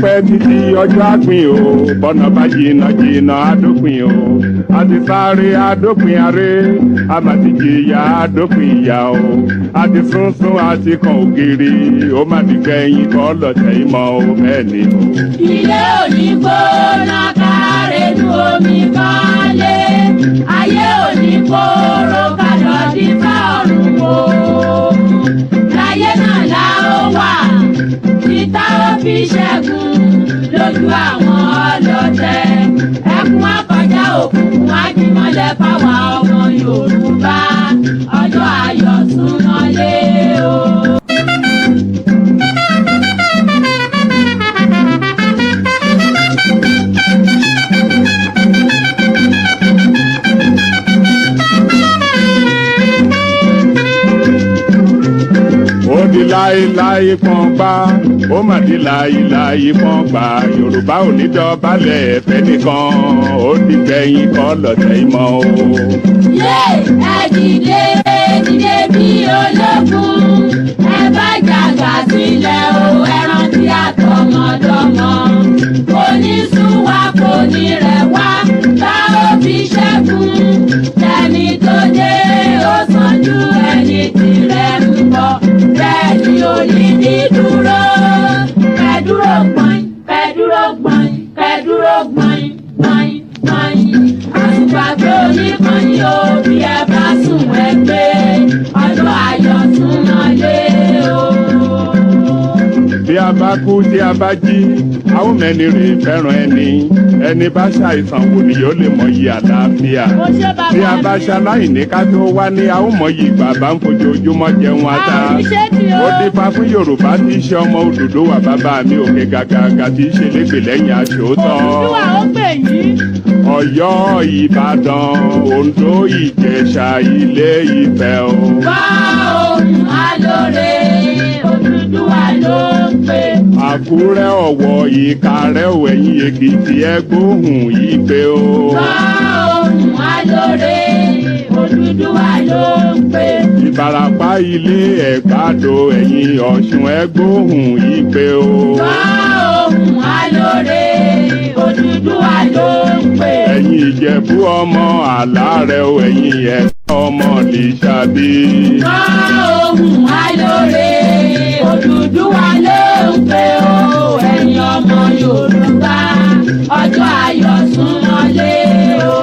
pẹ́ títí ọjọ́ àpín o bọ́nà bá jìnnà jìnnà àdópin o àti sáré àdópin aré àmàtìjìyà àdópin ìyà o àti sunsun àti kan ògiri ó má ti gbẹ̀yìn kọ́ lọ́tẹ̀ ìmọ̀ o bẹ́ẹ̀ ni o. ilé òní gbóná kárẹ́nu omi kọ́lé ayé òní kóró kálọ̀ dífá ọ̀run o láyé náà la ó wà títà ó fi ṣẹ́gun lójú àwọn ọlọ́tẹ̀ ẹkún akọjá òkùnkùn ajímọ́lẹ̀ fáwọn ọmọ Yorùbá ọjọ́ ayọ̀ súnmọ́lé o. ó di láéláé pọ́ngbá ó mà di láéláé pọ́ngbá Yorùbá ò ní dọ̀bálẹ̀ ẹ̀fẹ́ nìkan ó di gbẹ̀yìn kọ́ lọ́tẹ̀ ìmọ̀ o. yé ẹ dìde dìde bí ológun ẹ bá jàgà sílẹ̀ o ẹ rántí àtọmọdọ́mọ kò ní sún wa kò ní rẹ̀ wá bá ó fi ṣẹ́gun tẹni tó dé ó sàn ju ẹni tirẹ̀ ń bọ̀ bẹ́ẹ̀ ni ò ní ní dúró kẹ́dúró gbọ̀n kẹ́dúró gbọ̀n kẹ́dúró gbọ̀n gbọ̀n gbọ̀n àtùgbàgbé oníkànnì o bí ẹ bá sùn ẹ gbé ọjọ́ ayọ̀ súnmọ́lé o. bí a bá kú tí a bá jí a ó mẹ́ni rí fẹ́ràn ẹni bá ṣàìsàn wò ni yóò lè mọyì àlàáfíà bí a bá ṣaláìní ká tó wá ní a ó mọyì bàbá ń fojoojúmọ́ jẹun ata ó dífá fún Yorùbá tí í ṣe ọmọ Odùduwà bàbá mi òkè gàgàgà tí í ṣe lẹ́gbẹ̀ẹ́ lẹ́yìn aṣòótọ́ Ọ̀yọ́ Ìbàdàn Oǹdó Ìjẹ̀ṣà Ilé Ifẹ̀ o. wá ohùn alóore Odùduwà ló ń pè. Àkúrẹ́ Ọ̀wọ̀ Ìkàrẹ́ Ẹ̀yìn Èkìtì ẹgbóhùn Ìgbé o. wá ohùn alóore Odùduwà ló ń pè. Ìbàràpá Ilé Ẹ̀gbádò Ẹ̀yìn Ọ̀ṣun ẹgbóhùn Ìgbé o. wá ohùn alóore Odùduwà ló ń pè. Ẹ̀yin Ìjẹ̀bú ọmọ Àlárẹ̀ o ẹ̀yin Ẹ̀gbá ọmọ Lísàbí. wá ohùn alóore Odùduwà ló ń pè o ẹ̀yin ọmọ Yorùbá ọjọ́ ayọ̀ súnmọ́lé o.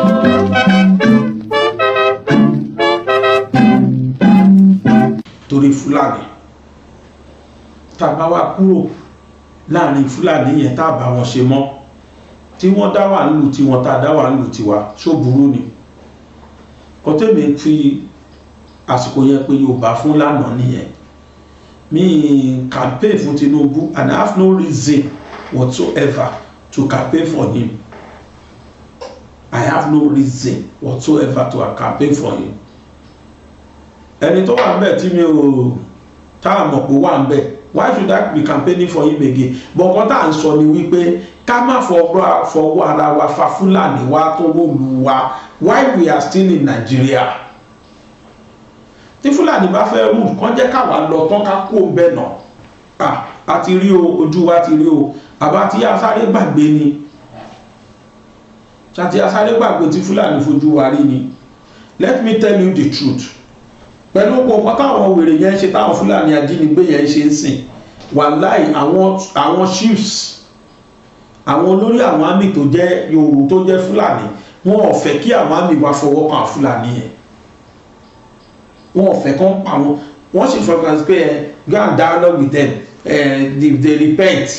torí Fúlàní tá a bá wá kúrò láàrin Fúlàní yẹn tá a bá wọn ṣe mọ́ tí wọ́n dá wà nílùú tiwọn tá a dá wà nílùú tiwa ṣó burú ni kọ́tẹ́mi fi àsìkò yẹn pé Yorùbá fún lánàá nìyẹn mi campaign fún Tinubu and I have no reason whatsoever to campaign for him. I have no reason whatsoever to campaign for him. Ẹni tó wà ń bẹ̀ tí mi ò tá a mọ̀ pé wà ń bẹ̀ why should I be campaigning for him again? Bọ̀kan tá à ń sọ ni wípé ká má fọwọ́ ara wa fa Fúlàní wa tó wọ́lu wa why we are still in Nigeria. Tí Fúlàní bá fẹ́ rú kán jẹ́ káwa lọ tán ká kó bẹ́ẹ̀ náà a ti rí o ojú wa ti rí o àbá tí a sáré gbàgbé ni ṣàtì a sáré gbàgbé tí Fúlàní fojú wa rí ni. Let me tell you the truth pẹ̀lú ọkọ̀ táwọn wèrè yẹn ṣe táwọn Fúlàní ajínigbé yẹn ṣe ń sìn wàláì àwọn chiefs àwọn olórí àwọn àmì tó jẹ́ Yorùbá tó jẹ́ Fúlàní wọn ò fẹ́ kí àwọn àmì wa fọwọ́ kan Fúlàní yẹn wọn ò fẹ́ kán pa wọn wọ́n sì fọkàn pé go and dialogue with them they repent.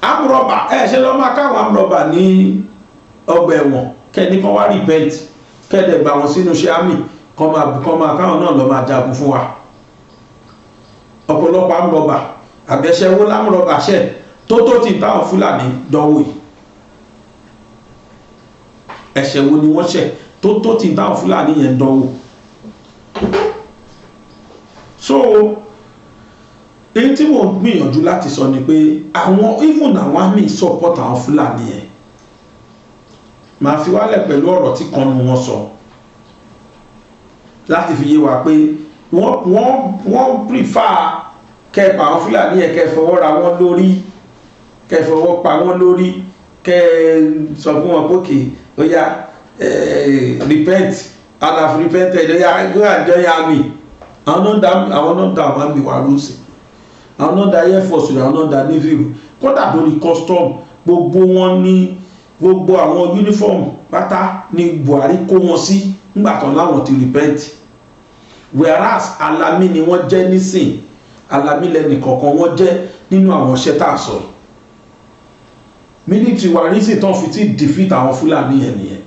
Amrọ̀bà ṣe lọ́ máa káwọn amrọ̀bà ní ọgbà ẹ̀wọ̀n kẹ́ni kan wá repent kẹ́dẹ̀ gbà wọ́n sínú iṣẹ́ àmì kan máa káwọn náà lọ máa jagun fún wa. Ọ̀pọ̀lọpọ̀ amrọ̀bà àbẹ̀ṣẹ́wó lámrọ̀bà ṣẹ̀ tó ti táwọn Fúlàní dánwò yìí ẹ̀ṣẹ̀ wo ni wọ́n ṣẹ̀ tó ti táwọn Fúlàní yẹn dánwò. So èyí tí mo gbìyànjú láti sọ ni pé àwọn even àwọn àmì support àwọn Fúlàní yẹn màá fi wálẹ̀ pẹ̀lú ọ̀rọ̀ tí kan nu wọn sọ láti fi yé wa pé wọ́n prefer kẹ́ẹ̀pà àwọn Fúlàní yẹn kẹ́ẹ̀ fọwọ́ ra wọn lórí kẹ́ fọwọ́ pa wọ́n lórí, kẹ́ sọ fún wọn pókè ó yá repent and have repented, ó yá go and join army. àwọn náà dá àwọn àmì wà lóṣì, àwọn náà dá air force rẹ̀, àwọn náà dá navy rẹ̀, kódà lórí custom gbogbo wọn ní gbogbo àwọn uniform pátá ní Buhari kó wọn sí nígbà tán láwọn ti repent, whereas alami ni wọ́n jẹ́ nísìn, alami lẹ́nì kọ̀ọ̀kan wọ́n jẹ́ nínú àwọn iṣẹ́ tá a sọ. military wa reason tán fi ti defeat àwọn Fúlàní yẹn nìyẹn,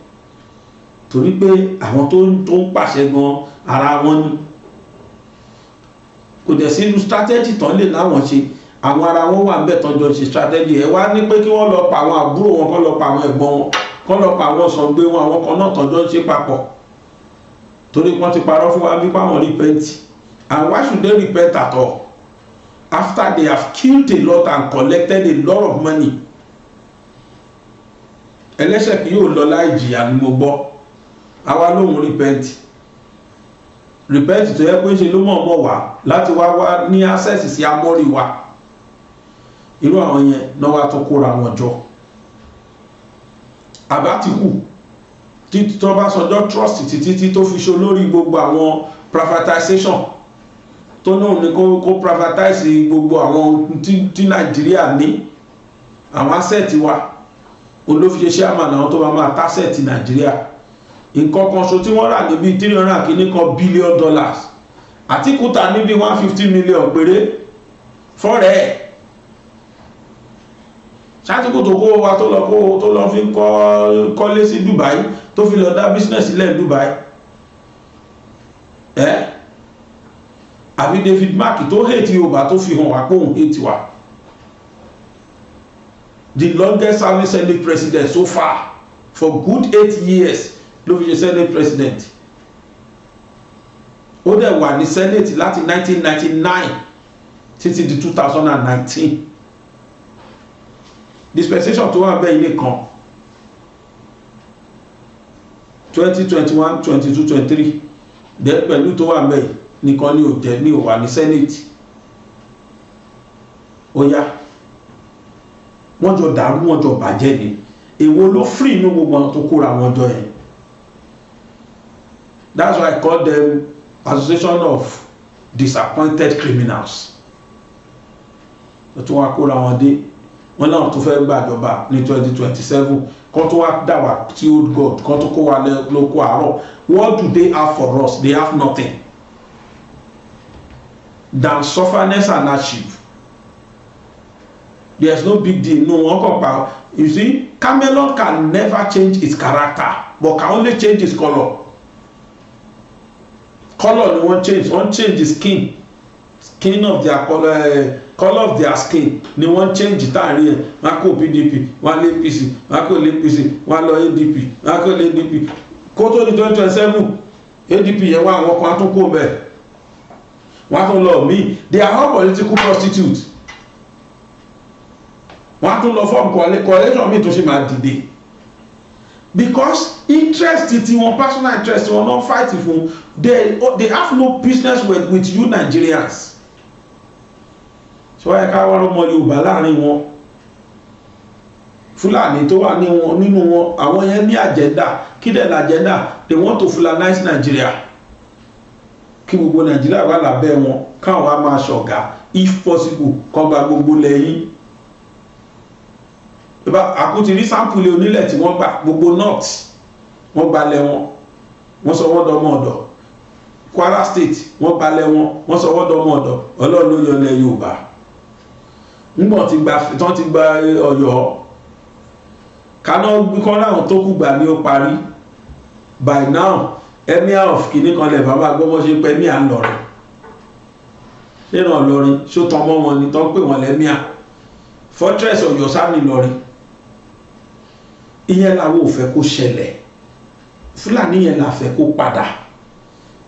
torí pé àwọn tó ń pàṣẹ gan ara wọn ni, kò dẹ̀ sí irú strategy tán lè láwọn ṣe, àwọn ara wọn wà níbẹ̀ tọ́jọ́ ṣe strategy ẹ̀ wá ní pé kí wọ́n lọ pa àwọn àbúrò wọn, kọ́ lọ pa àwọn ẹ̀gbọ́n wọn, kọ́ lọ pa àwọn sọ̀gbé wọn, àwọn kan náà tọ́jọ́ ṣe papọ̀, torí wọ́n ti parọ́ fún wa bí pàwọn repent. And why should they repent at all after they have killed a lot and collected a lot of money? ẹlẹ́ṣẹ̀ kì yóò lọ láì jìyà ni mo gbọ́, àwa lóhun repent tó yẹ pé ṣe ló mọ̀ wá láti wá ní access sí amọ́rí wa. irú àwọn yẹn náà wá tó kóra wọn jọ. Àbátìkù títí tó bá sọjọ́ trust títí tó fi ṣe olórí gbogbo àwọn privatization tó náà ní kó privatize gbogbo àwọn tí Nàìjíríà ní àwọn asset wa, olófiṣẹ́ chairman àwọn tó máa tásẹ̀tì Nàìjíríà. nǹkan kan so tí wọ́n rà níbi $300 kìíní kan billion, Àtíkù tà níbi 150 million péré fọ́rẹ̀ ẹ̀. Ṣátíkù tó kó wa tó lọ fi kọ́lé sí Dubai, tó fi lọ dá business ilẹ̀ Dubai. Àbí David Mark tó hate Yorùbá tó fi hàn wá pé òun hate wa. The longest serving Senate president so far for good 8 years ló fi ṣe Senate president. Ó dẹ̀ wà ní Senate láti 1999 títí di 2019. Dispensation tó wà bẹ́ẹ̀ ilé kan 2021, 22, 23 dẹ̀ pẹ̀lú tó wà bẹ́ẹ̀ nìkan ní òjẹ́ ní òwà ní Senate. Ó yá wọ́n jọ dàrú, wọ́n jọ bàjẹ́ ni. Èwo ló free inú gbogbo àwọn tó kóra wọn jọ yẹn? That's why I call them association of disappointed criminals. Tó wá kóra wọn dé, wọ́n náà tó fẹ́ gbàjọba ní 2027, kọ́ tó wá dàwà tí old god, kọ́ tó kó wa lóko àárọ̀. What do they have for us? They have nothing than sufferness and hardship. There's no big deal. No one can. You see, Camelot can never change its character, but can only change its color. Color they won't change. Won't change the skin of their color of their skin. They won't change it. Mako PDP, one APC, Mako APC, one ADP, Mako ADP. Koto ni 2027, ADP yẹn wá àwọn kan tó kó bẹ́ẹ̀. Wọ́n tó lọ mí. They are all political prostitutes. Wọ́n tún lọ form coalition mi tó ṣe máa dìde, because interest ti wọn, personal interest wọn náà fight fún. They have no business with you Nigerians. So ẹ ká wọ́n ọmọ Yorùbá láàrin wọn. Fúlàní tó wà nínú wọn, àwọn yẹn ní agenda. Kí dẹ̀ l'agenda? They want to Fulanize Nigeria. Kí gbogbo Nigeria wà lábẹ́ wọn, káwọn wá máa ṣọ̀gá, if possible kó gba gbogbo lẹ́yìn. Àkútí rí sámpùlì onílẹ̀ tí wọ́n gbà gbogbo north, wọ́n gbalẹ̀ wọ́n sọ wọ́n dọmọ ọ̀dọ̀. Kwara state wọ́n gbalẹ̀ wọ́n sọ wọ́n dọmọ ọ̀dọ̀. Ọlọ́run ló yọ ilẹ̀ Yorùbá. Nígbà tán ti gba Ọ̀yọ́, kaná kọ́ láwọn tó kù gbà ní ó parí. By now emir of kìíní kan lẹ̀ bàbá gbọ́mọ́ ṣe pẹ́ ní àlọ́rin. Ṣé ìràn lọ́rin ṣó tán mọ́ wọn ni tán pè wọ́n lẹ́míà. Fortress Ọ̀yọ́ sáàmì lọ́rin. Ìyẹn làwọn ò fẹ́ kó ṣẹlẹ̀. Fúlàní yẹn là fẹ́ kó padà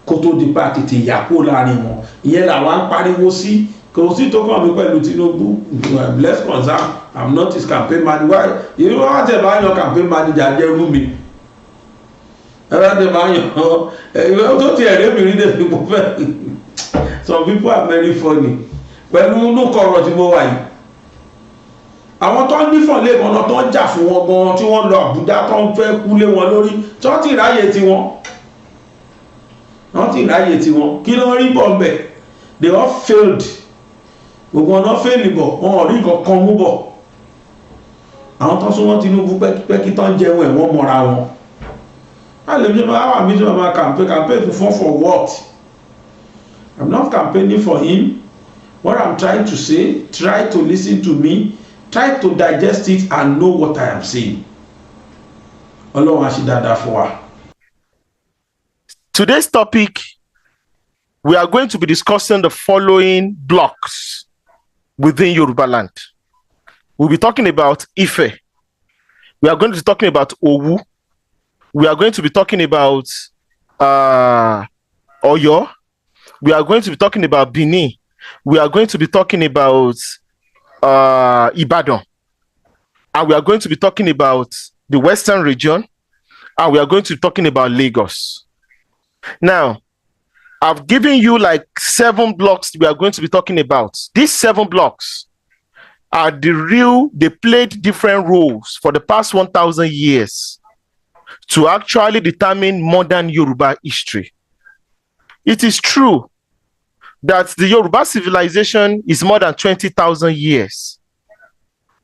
kó tó di pa tètè yà kó láàrin wọn. Ìyẹn làwọn ń pariwo sí. Kò sí tó kàn mí pẹ̀lú Tinubu. I'm less concerned. I'm not his campaign manager. Why? You know what about your campaign manager jẹ́ rú mi? Ẹ̀rọ tẹ̀ bá yàn ọ́. Tó ti ẹ̀rẹ́ mi rí dé fi mo fẹ́. Some people are very funny. Pẹ̀lú inú kọ̀rọ̀ tí mo wà yìí. àwọn tó ń nífọ̀n lé wọn tó ń jà fún wọn gan tí wọ́n lọ Àbújá tó ń fẹ́ kú lé wọn lórí tí wọ́n ti ráyè tiwọn kí ló ń rí bọ̀ mbẹ̀ they all failed gbogbo ọ̀nà fail bọ̀ wọn ò rí nǹkan kan mú bọ̀ àwọn tó súnmọ́ Tinubu pẹ́kí tán jẹun ẹ̀ wọ́n mọ́ra wọn campaign for what? I'm not campaigning for him. What I'm trying to say, try to listen to me, try to digest it and know what I am saying. Ọlọ́run á ṣe dáadáa fún wa. Today's topic, we are going to be discussing the following blocks within Yoruba land. We'll be talking about Ife. We are going to be talking about Owu. We are going to be talking about Oyo. We are going to be talking about Benin. We are going to be talking about Ibadan. And we are going to be talking about the Western region. And we are going to be talking about Lagos. Now, I've given you like 7 blocks we are going to be talking about. These 7 blocks are they played different roles for the past 1,000 years to actually determine modern Yoruba history. It is true that the Yoruba civilization is more than 20,000 years.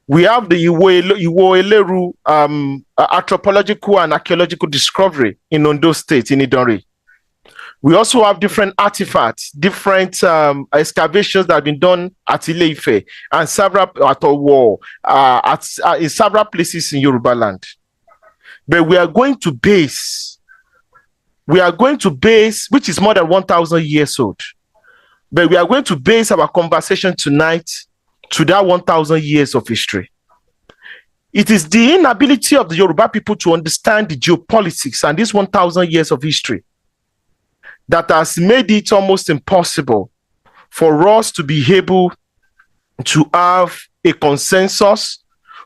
We have the Iwo-Eleru anthropological and archaeological discovery in Ondo State, in Idonre. We also have different artifacts, different excavations that have been done at Ile-Ife and several at Owo, in several places in Yoruba land. But we are going to base, which is more than 1,000 years old. But we are going to base our conversation tonight to that 1,000 years of history. It is the inability of the Yoruba people to understand the geopolitics and this 1,000 years of history that has made it almost impossible for us to be able to have a consensus,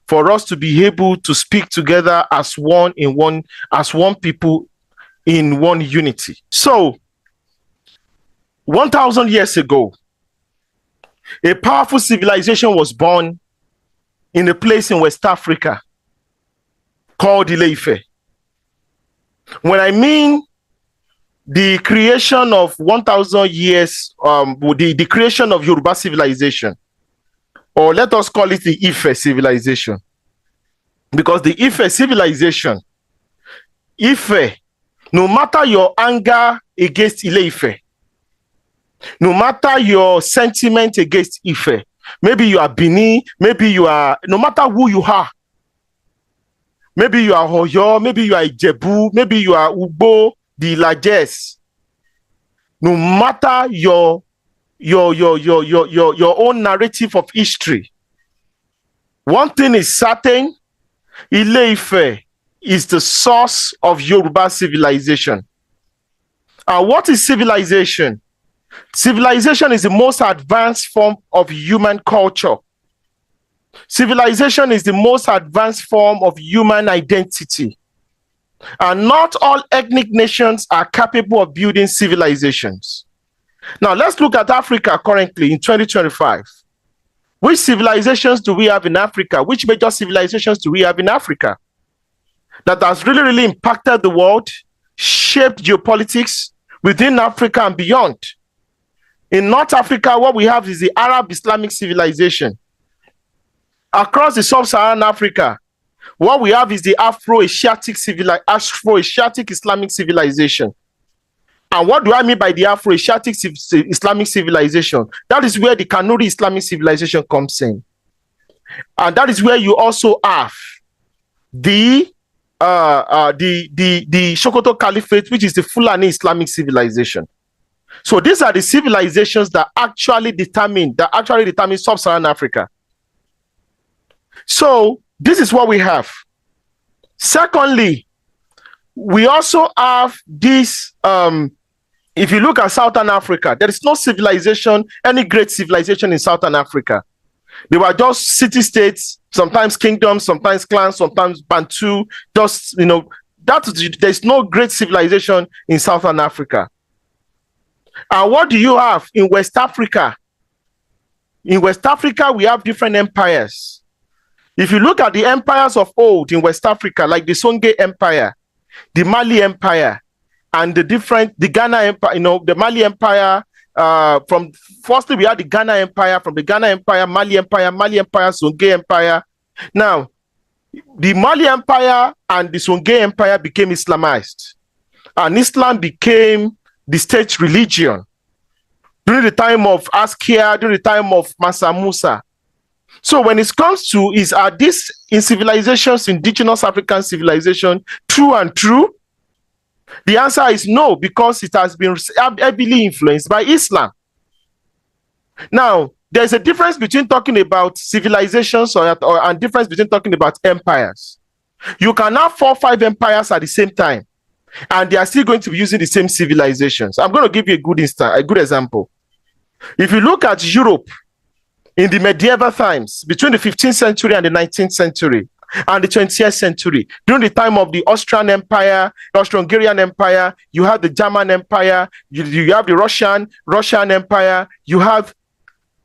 for us to be able to speak together as one people in one unity. So, 1,000 years ago, a powerful civilization was born in a place in West Africa called Ile-Ife. When I mean the creation of 1,000 years, the creation of Yoruba civilization, or let us call it the Ife civilization, because the Ife civilization, no matter your anger against Ile-Ife, no matter your sentiment against Ife, maybe you are Bini, maybe you are, no matter who you are, maybe you are Oyo, maybe you are Ijebu, maybe you are Ugbo, the Lajes, no matter your own narrative of history, one thing is certain: Ile-Ife is the source of Yoruba civilization. And what is civilization? Civilization is the most advanced form of human culture. Civilization is the most advanced form of human identity. And not all ethnic nations are capable of building civilizations. Now, let's look at Africa currently in 2025. Which civilizations do we have in Africa? Which major civilizations do we have in Africa that has really, really impacted the world, shaped geopolitics within Africa and beyond? In North Africa, what we have is the Arab Islamic civilization. Across the sub-Saharan Africa, what we have is the Afro-Asiatic Islamic civilization. And what do I mean by the Afro-Asiatic Islamic civilization? That is where the Kanuri Islamic civilization comes in. And that is where you also have the Sokoto Caliphate, which is the Fulani Islamic civilization. So these are the civilizations that actually determine sub-Saharan Africa. So this is what we have. Secondly, we also have this, if you look at Southern Africa, there is no civilization, any great civilization in Southern Africa. They were just city-states, sometimes kingdoms, sometimes clans, sometimes Bantu, just, there's no great civilization in Southern Africa. And what do you have in West Africa? In West Africa, we have different empires. If you look at the empires of old in West Africa, like the Songhai Empire, the Mali Empire, and the Ghana Empire, the Mali Empire, from firstly we had the Ghana Empire, from the Ghana Empire, Mali Empire, Songhai Empire. Now, the Mali Empire and the Songhai Empire became Islamized, and Islam became the state religion during the time of Askia, during the time of Mansa Musa. So when it comes to are these in civilizations, indigenous African civilization, true and true? The answer is no, because it has been heavily influenced by Islam. Now, there's a difference between talking about civilizations and difference between talking about empires. You can have 4 or 5 empires at the same time, and they are still going to be using the same civilizations. I'm going to give you a good example. If you look at Europe in the medieval times, between the 15th century and the 19th century, and the 20th century, during the time of the Austrian Empire, the Austro-Hungarian Empire, you have the German Empire, you have the Russian Empire, you have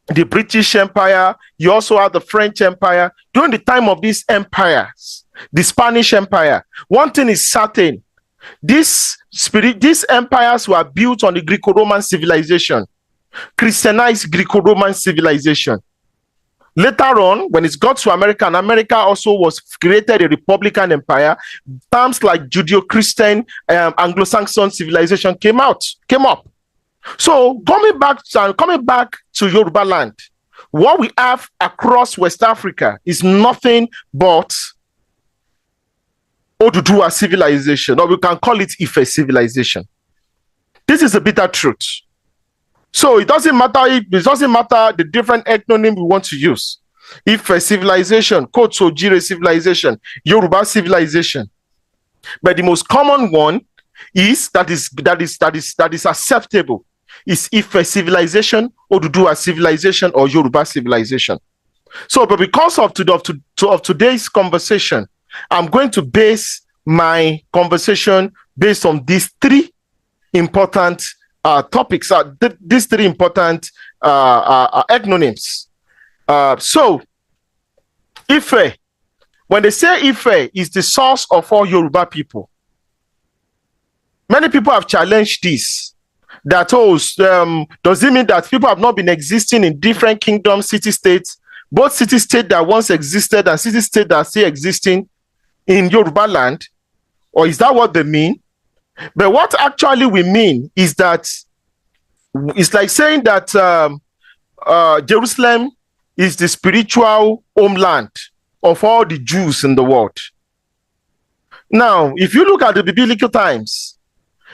the British Empire, you also have the French Empire. During the time of these empires, the Spanish Empire, one thing is certain: these empires were built on the Greco-Roman civilization, Christianized Greco-Roman civilization. Later on, when it got to America, and America also was created a Republican empire, terms like Judeo-Christian, Anglo-Saxon civilization came up. So coming back to Yoruba land, what we have across West Africa is nothing but Oduduwa civilization, or we can call it Ife civilization. This is a bitter truth. So it doesn't matter the different ethnonym we want to use. Ife civilization, Orire civilization, Yoruba civilization. But the most common one that is acceptable is Ife civilization, Oduduwa civilization, or Yoruba civilization. So, but because of today's conversation, I'm going to base my conversation based on these 3 important topics, these 3 important ethnonyms. So, Ife, when they say Ife is the source of all Yoruba people, many people have challenged this. That does it mean that people have not been existing in different kingdoms, city-states, both city-states that once existed and city-states that are still existing in Yoruba land? Or is that what they mean? But what actually we mean is that it's like saying that Jerusalem is the spiritual homeland of all the Jews in the world. Now, if you look at the biblical times,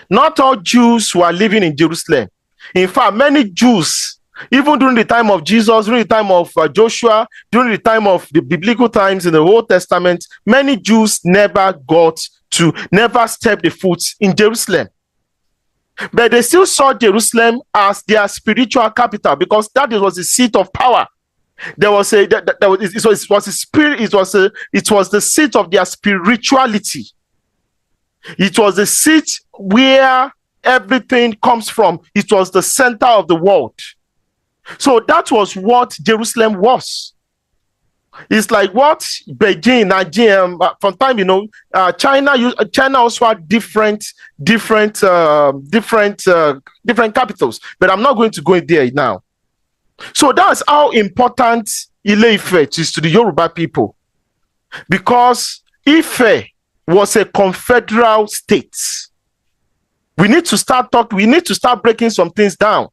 not all Jews were living in Jerusalem. In fact, many Jews, even during the time of Jesus, during the time of Joshua, during the time of the biblical times in the Old Testament, many Jews never stepped the foot in Jerusalem. But they still saw Jerusalem as their spiritual capital, because that was the seat of power. It was the seat of their spirituality. It was the seat where everything comes from. It was the center of the world. So that was what Jerusalem was. It's like what Beijing, Nigeria, from time, China also had different capitals, but I'm not going to go in there now. So that's how important Ile-Ife is to the Yoruba people, because Ife was a confederal state. We need to start breaking some things down.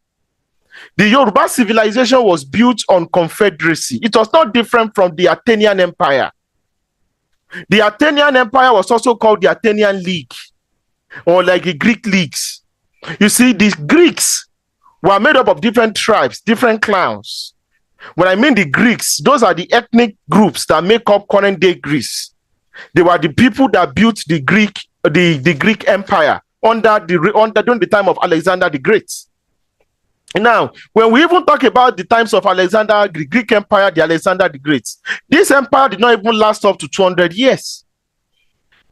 The Yoruba civilization was built on confederacy. It was not different from the Athenian Empire. The Athenian Empire was also called the Athenian League, or like the Greek leagues. You see, the Greeks were made up of different tribes, different clans. When I mean the Greeks, those are the ethnic groups that make up current day Greece. They were the people that built the Greek Empire during the time of Alexander the Great. Now, when we even talk about the times of Alexander, the Greek Empire, the Alexander the Great, this empire did not even last up to 200 years.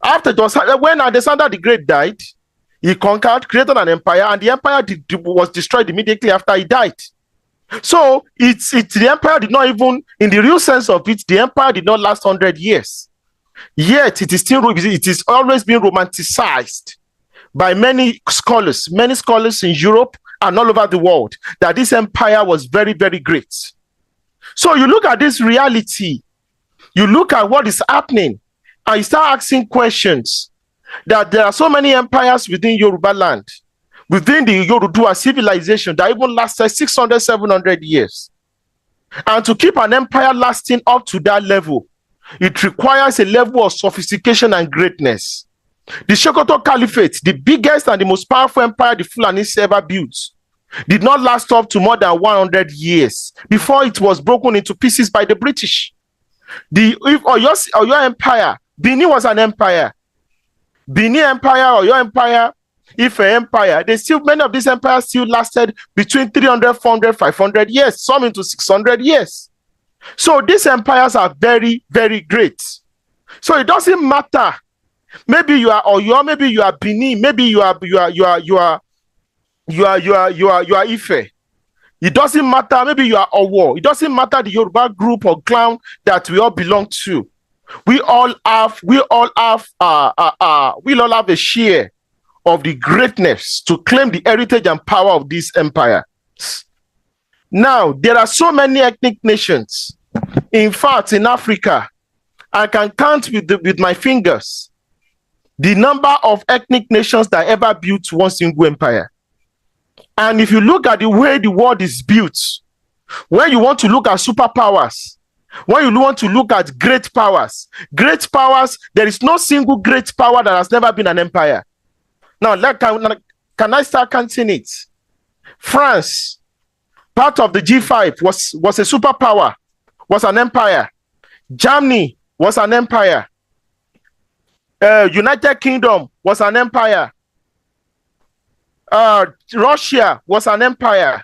When Alexander the Great died, he conquered, created an empire, and the empire was destroyed immediately after he died. So it's the empire did not even, in the real sense of it, the empire did not last 100 years. Yet it is always been romanticized by many scholars in Europe and all over the world, that this empire was very, very great. So you look at this reality, you look at what is happening, and you start asking questions, that there are so many empires within Yoruba land, within the Yoruba civilization, that even lasted 600, 700 years. And to keep an empire lasting up to that level, it requires a level of sophistication and greatness. The Sokoto Caliphate, the biggest and the most powerful empire the Fulanis ever built, did not last up to more than 100 years before it was broken into pieces by the British. The Oyo Empire, Benin was an empire. Benin Empire, Oyo Empire, Ife Empire, many of these empires still lasted between 300, 400, 500 years, some into 600 years. So these empires are very, very great. So it doesn't matter. Maybe you are Oyo, maybe you are Benin, maybe you are Ife. It doesn't matter. Maybe you are Owo. It doesn't matter the Yoruba group or clan that we all belong to. We all have a share of the greatness to claim the heritage and power of this empire. Now, there are so many ethnic nations. In fact, in Africa, I can count with my fingers the number of ethnic nations that ever built one single empire. And if you look at the way the world is built, when you want to look at superpowers, when you want to look at great powers, there is no single great power that has never been an empire. Now, can I start counting it? France, part of the G5, was a superpower, was an empire. Germany was an empire. United Kingdom was an empire. Russia was an empire.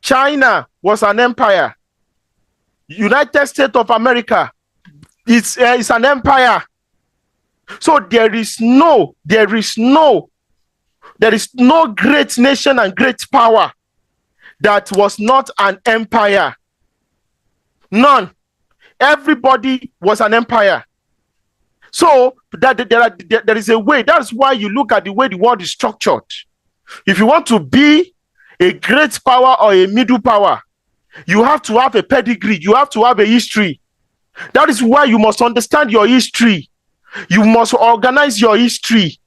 China was an empire. United States of America is an empire. So there is no great nation and great power that was not an empire. None. Everybody was an empire. So there is a way. That's why you look at the way the world is structured. If you want to be a great power or a middle power, you have to have a pedigree. You have to have a history. That is why you must understand your history. You must organize your history.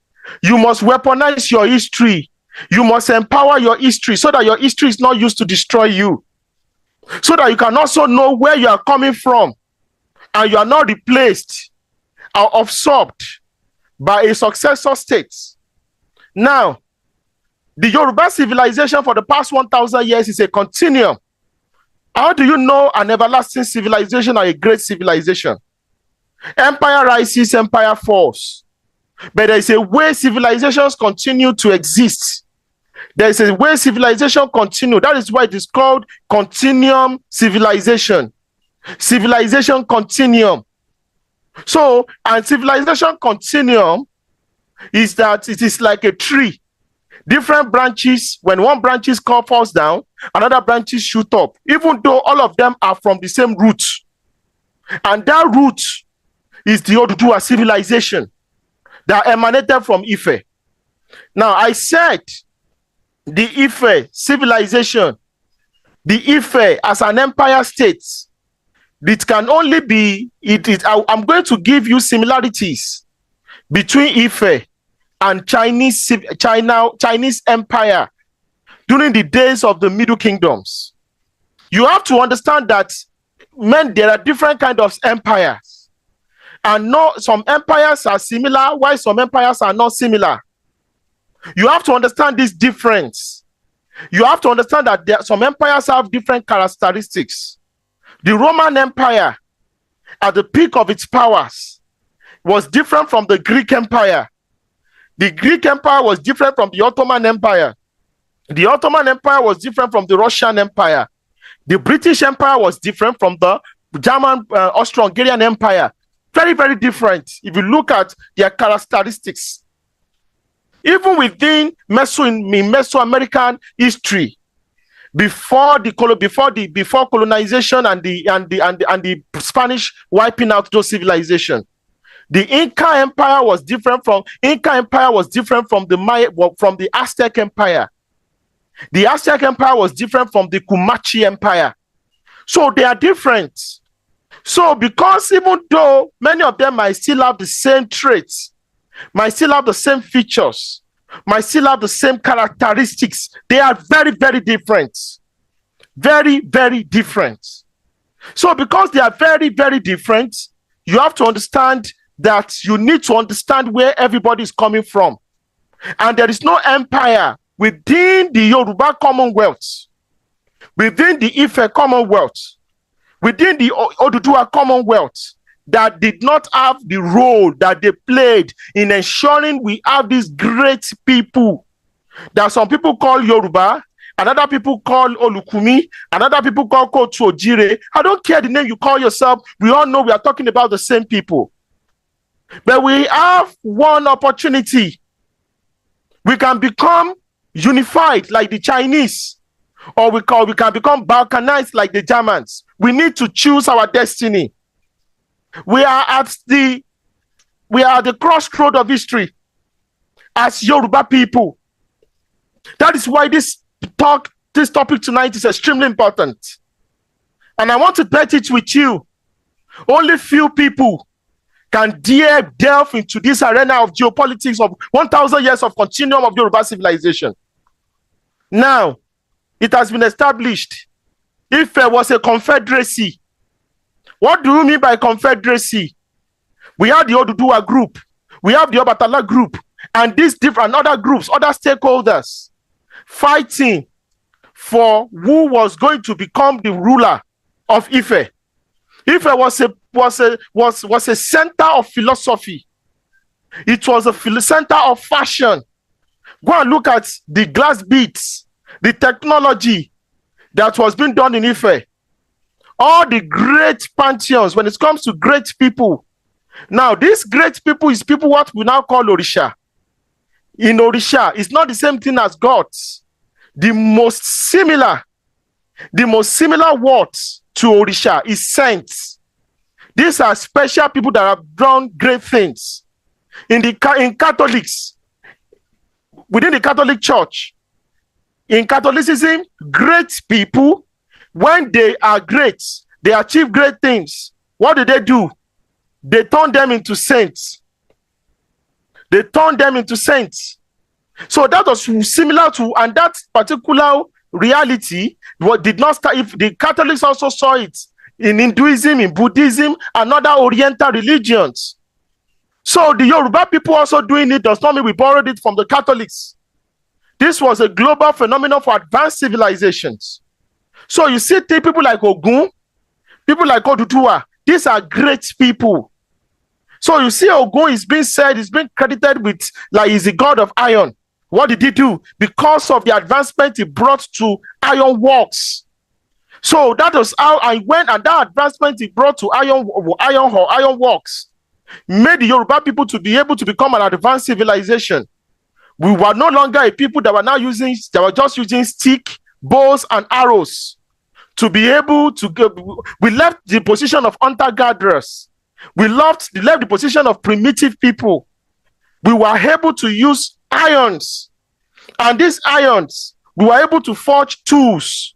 You must weaponize your history. You must empower your history so that your history is not used to destroy you. So that you can also know where you are coming from and you are not replaced or absorbed by a successor state. Now, the Yoruba civilization for the past 1,000 years is a continuum. How do you know an everlasting civilization or a great civilization? Empire rises, empire falls. But there is a way civilizations continue to exist. There is a way civilization continue. That is why it is called continuum civilization. Civilization continuum. So, and civilization continuum is that it is like a tree. Different branches, when one branch falls down, another branches shoot up, even though all of them are from the same root. And that root is the Oduduwa civilization that emanated from Ife. Now, I said the Ife civilization, the Ife as an empire state, it can only be, I'm going to give you similarities between Ife and Chinese empire during the days of the Middle Kingdoms. You have to understand that, there are different kinds of empires. And some empires are similar, while some empires are not similar. You have to understand this difference. You have to understand that some empires have different characteristics. The Roman Empire, at the peak of its powers, was different from the Greek Empire. The Greek Empire was different from the Ottoman Empire. The Ottoman Empire was different from the Russian Empire. The British Empire was different from the German, Austro-Hungarian Empire. Very, very different if you look at their characteristics. Even within Mesoamerican history, before colonization and the Spanish wiping out those civilizations. The Inca Empire was different from the Aztec Empire. The Aztec Empire was different from the Comanche Empire. So they are different. So because even though many of them might still have the same traits, might still have the same features, might still have the same characteristics, they are very, very different. Very, very different. So because they are very, very different, you have to understand that you need to understand where everybody is coming from. And there is no empire within the Yoruba Commonwealth, within the Ife Commonwealth, within the Oduduwa Commonwealth that did not have the role that they played in ensuring we have these great people that some people call Yoruba, another people call Olukumi, another people call Kotu Ojire. I don't care the name you call yourself. We all know we are talking about the same people. But we have one opportunity. We can become unified like the Chinese, or we can become balkanized like the Germans. We need to choose our destiny. We are at the crossroad of history as Yoruba people. That is why this topic tonight is extremely important. And I want to bet it with you. Only few people can dare delve into this arena of geopolitics of 1,000 years of continuum of Yoruba civilization. Now, it has been established if there was a confederacy. What do you mean by confederacy? We have the Oduduwa group, we have the Obatala group, and these different other groups, other stakeholders, fighting for who was going to become the ruler of Ife. Ife was a center of philosophy. It was a center of fashion. Go and look at the glass beads, the technology that was being done in Ife. All the great pantheons, when it comes to great people. Now, these great people is people what we now call Orisha. In Orisha, it's not the same thing as gods. The most similar word to Orisha is saints. These are special people that have done great things. In Catholics, within the Catholic Church, in Catholicism, great people, when they are great, they achieve great things. What do? They turn them into saints. They turn them into saints. So that was similar to, and that particular reality did not start. If the Catholics also saw it in Hinduism, in Buddhism, and other Oriental religions. So the Yoruba people also doing it does not mean we borrowed it from the Catholics. This was a global phenomenon for advanced civilizations. So you see people like Ogun, people like Oduduwa, these are great people. So you see Ogun is being credited with, like, he's the god of iron. What did he do? Because of the advancement he brought to iron works. So that was how I went, and that advancement he brought to iron works made the Yoruba people to be able to become an advanced civilization. We were no longer a people that were just using stick, bows, and arrows to be able to go. We left the position of hunter-gatherers. We left the position of primitive people. We were able to use irons, and these irons, we were able to forge tools.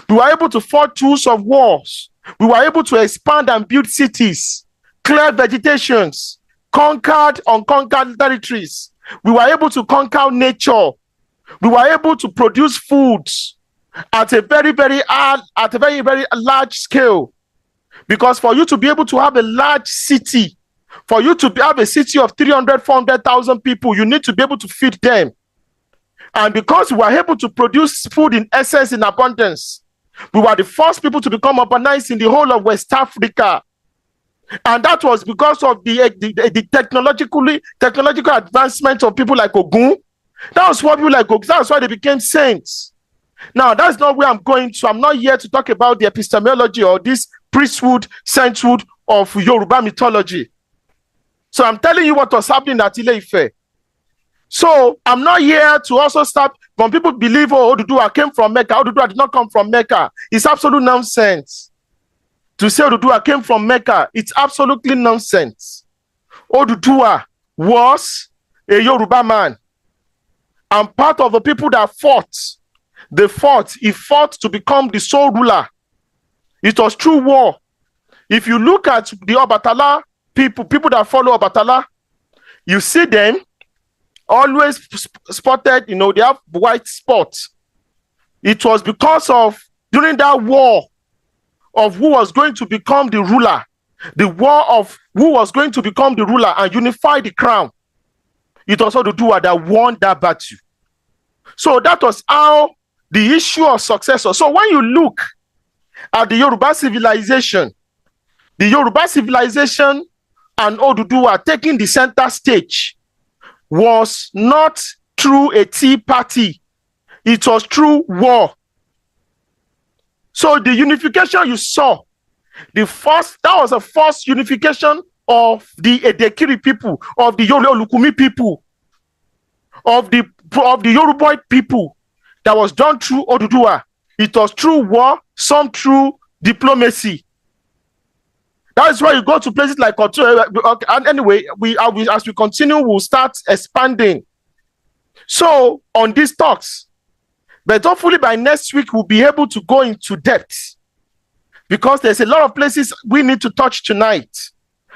We were able to forge tools of wars. We were able to expand and build cities, clear vegetations, conquered unconquered territories. We were able to conquer nature. We were able to produce foods at a very, very large scale. Because for you to be able to have a large city, for you to have a city of 300, 400,000 people, you need to be able to feed them. And because we were able to produce food in excess, in abundance, we were the first people to become urbanized in the whole of West Africa. And that was because of the technological advancement of people like Ogun. That was what people like Ogun, that's why they became saints. Now, that's not where I'm going to. I'm not here to talk about the epistemology or this priesthood, sainthood of Yoruba mythology. So I'm telling you what was happening at Ile-Ife. So I'm not here to also start Some people believe, oh, Oduduwa came from Mecca. Oduduwa did not come from Mecca. It's absolute nonsense. To say Oduduwa came from Mecca, it's absolutely nonsense. Oduduwa was a Yoruba man and part of the people that fought. He fought to become the sole ruler. It was true war. If you look at the Obatala people that follow Obatala, you see them always spotted, they have white spots. It was because of, during that war of who was going to become the ruler, the war of who was going to become the ruler and unify the crown, it was Oduduwa that won that battle. So that was how the issue of successor. So when you look at the Yoruba civilization and Oduduwa taking the center stage was not through a tea party. It was through war. So the unification you saw, that was the first unification of the Edekiri people, of the Olukumi people, of the Yoruba people, that was done through Oduduwa. It was through war, some through diplomacy. That is why you go to places like and anyway, as we continue, we'll start expanding. So on these talks, but hopefully by next week we'll be able to go into depth, because there's a lot of places we need to touch tonight,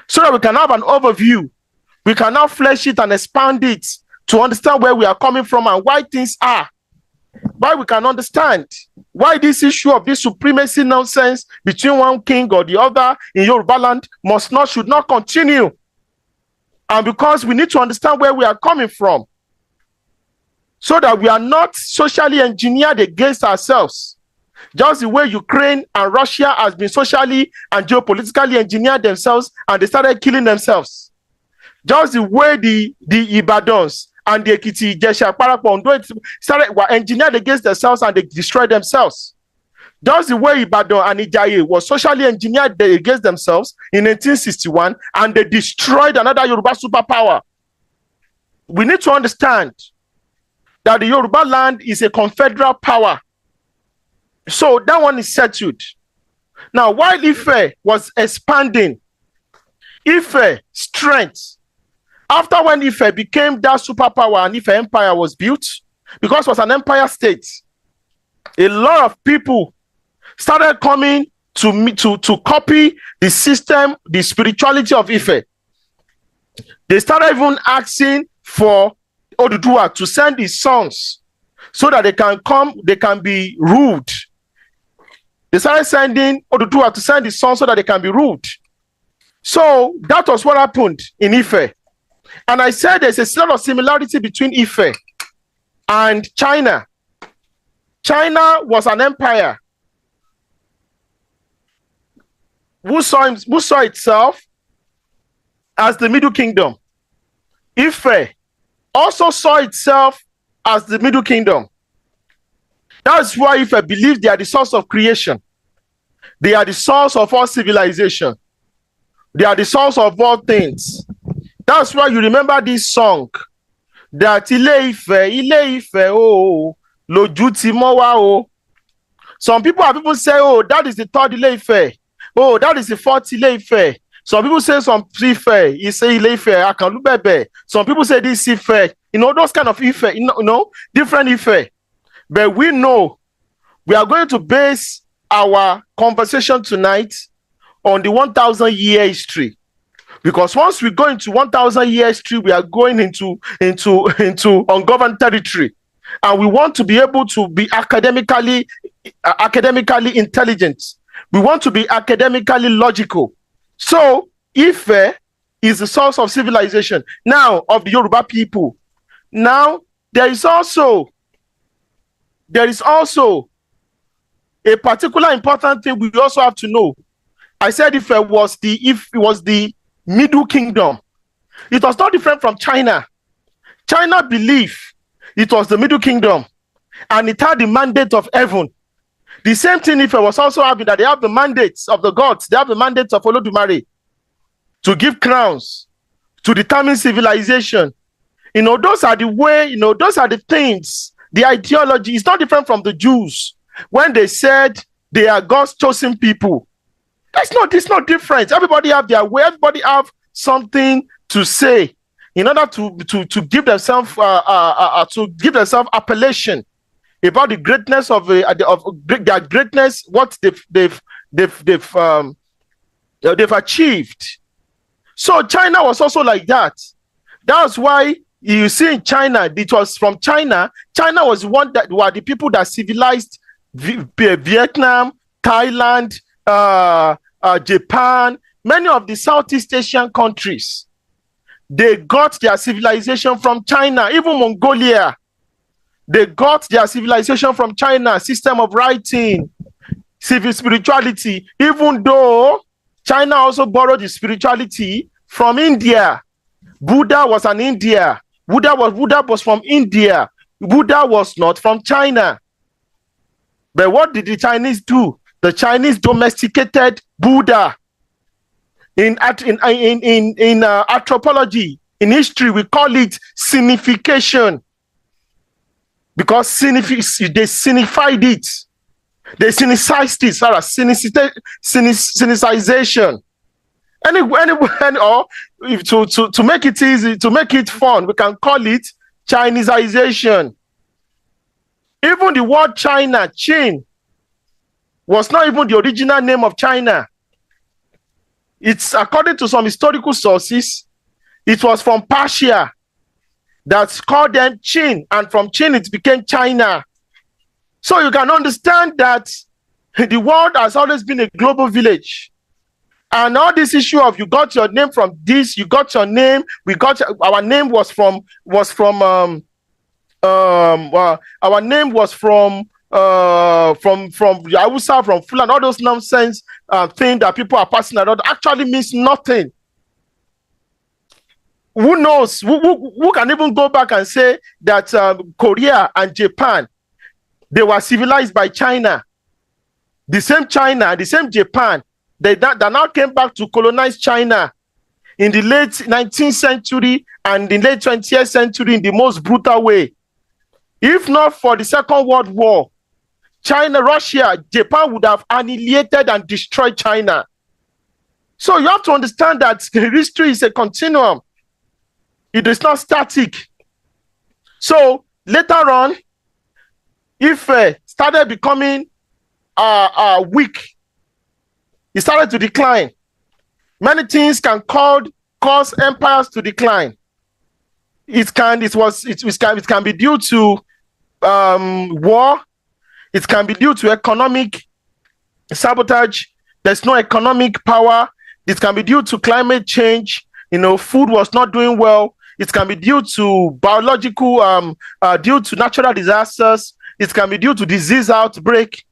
so that we can have an overview. We can now flesh it and expand it to understand where we are coming from and why things are. Why we can understand why this issue of this supremacy nonsense between one king or the other in Yoruba land should not continue. And because we need to understand where we are coming from, so that we are not socially engineered against ourselves. Just the way Ukraine and Russia has been socially and geopolitically engineered themselves and they started killing themselves. Just the way the Ibadans and the Ekiti, Jesha, Parapo, were engineered against themselves and they destroyed themselves. Just the way Ibadan and Ijaye was socially engineered against themselves in 1861 and they destroyed another Yoruba superpower. We need to understand that the Yoruba land is a confederal power. So that one is settled. Now, while Ife was expanding, Ife strength, after when Ife became that superpower and Ife Empire was built, because it was an empire state, a lot of people started coming to copy the system, the spirituality of Ife. They started even asking for Oduduwa to send his sons so that they can be ruled. They started sending Oduduwa to send his sons so that they can be ruled. So that was what happened in Ife. And I said there's a lot of similarity between Ife and China. China was an empire who saw itself as the Middle Kingdom. Ife also saw itself as the Middle Kingdom. That's why Ife believed they are the source of creation. They are the source of all civilization. They are the source of all things. That's why you remember this song that Ile Ife, oh, Loju ti mo wa o. Some people say, oh, that is the third Ile Ife. Oh, that is the fourth Ile Ife. Some people say some Ife, you say Ile Ife, Akanlubebe. Some people say this Ife, those kind of Ife, different Ife. But we know we are going to base our conversation tonight on the 1,000-year history. Because once we go into 1,000-year history, we are going into ungoverned territory. And we want to be able to be academically intelligent. We want to be academically logical. So Ife is the source of civilization. Now, of the Yoruba people. Now, there is also a particular important thing we also have to know. I said if it was the Middle Kingdom. It was not different from China. China believed it was the Middle Kingdom and it had the mandate of heaven. The same thing Ife was also having, that they have the mandates of the gods, they have the mandates of Olodumare to give crowns, to determine civilization. Those are the things the ideology is not different from the Jews when they said they are God's chosen people. It's not different. Everybody have their way. Everybody have something to say in order to give themselves appellation about the greatness of their greatness, what they've achieved. So China was also like that. That's why you see in China, it was from China. China was one that were the people that civilized Vietnam, Thailand, Japan, many of the Southeast Asian countries. They got their civilization from China, even Mongolia. They got their civilization from China, system of writing, civil spirituality, even though China also borrowed the spirituality from India. Buddha was an India. Buddha was from India. Buddha was not from China. But what did the Chinese do? The Chinese domesticated Buddha. In anthropology, in history, we call it sinification. Because they sinified it. They sinicized it, sinicization. Or to make it easy, to make it fun, we can call it Chinesization. Even the word China, Qin, was not even the original name of China. It's according to some historical sources, it was from Persia that called them Qin, and from Qin it became China. So you can understand that the world has always been a global village. And all this issue of you got your name from this, you got your name, our name was from Hausa, from Fulani, all those nonsense things that people are passing around actually means nothing. Who knows? Who can even go back and say that Korea and Japan, they were civilized by China? The same China, the same Japan, that now came back to colonize China in the late 19th century and the late 20th century in the most brutal way. If not for the Second World War, China, Russia, Japan would have annihilated and destroyed China. So you have to understand that history is a continuum. It is not static. So later on, Ife started becoming weak. It started to decline. Many things can cause empires to decline. It can be due to war. It can be due to economic sabotage. There's no economic power. It can be due to climate change. Food was not doing well. It can be due to biological, due to natural disasters. It can be due to disease outbreak,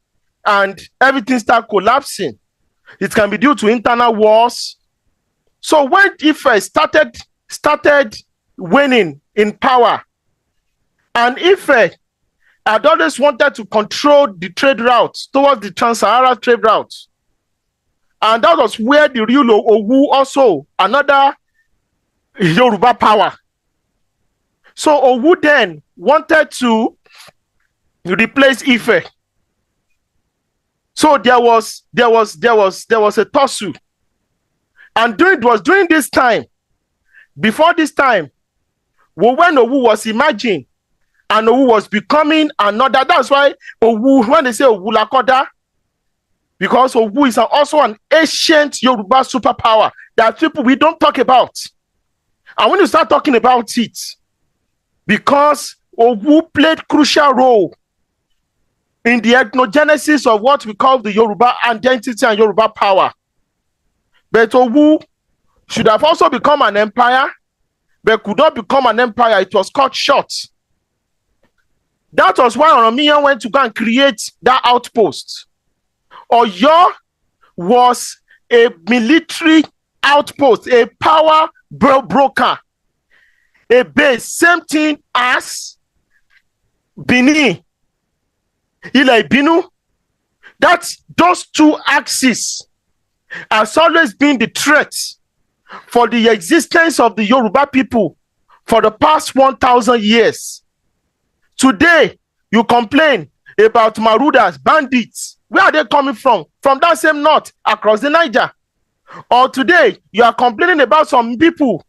and everything start collapsing. It can be due to internal wars. So when Ife started winning in power, and Ife had always wanted to control the trade routes towards the Trans-Saharan trade routes, and that was where the real Owu, also another Yoruba power. So Owu then wanted to replace Ife. So there was a tussle, and during this time, before this time, when Owu was emerging, and Owu was becoming another. That's why Owu, when they say Owu Lakoda, because Owu is also an ancient Yoruba superpower that people we don't talk about. And when you start talking about it, because Owu played crucial role in the ethnogenesis of what we call the Yoruba identity and Yoruba power. But Owu should have also become an empire, but could not become an empire. It was cut short. That was why Oromia went to go and create that outpost. Oyo was a military outpost, a power broker, a base, same thing as Benin, Ile Binu. That's those two axes has always been the threat for the existence of the Yoruba people for the past 1,000 years. Today, You complain about marauders, bandits. Where are they coming from? From that same north across the Niger. Or today, you are complaining about some people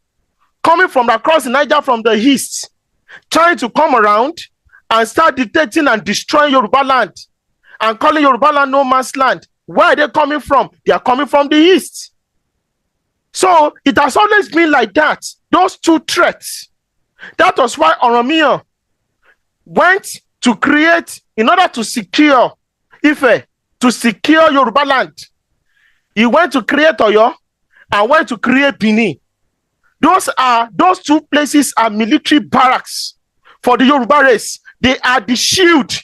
coming from across the Niger from the east, trying to come around and start dictating and destroying Yoruba land and calling Yoruba land no man's land. Where are they coming from? They are coming from the east. So it has always been like that. Those two threats. That was why Oromia went to create, in order to secure Ife, to secure Yoruba land. He went to create Oyo and went to create Benin. Those two places are military barracks for the Yoruba race. They are the shield.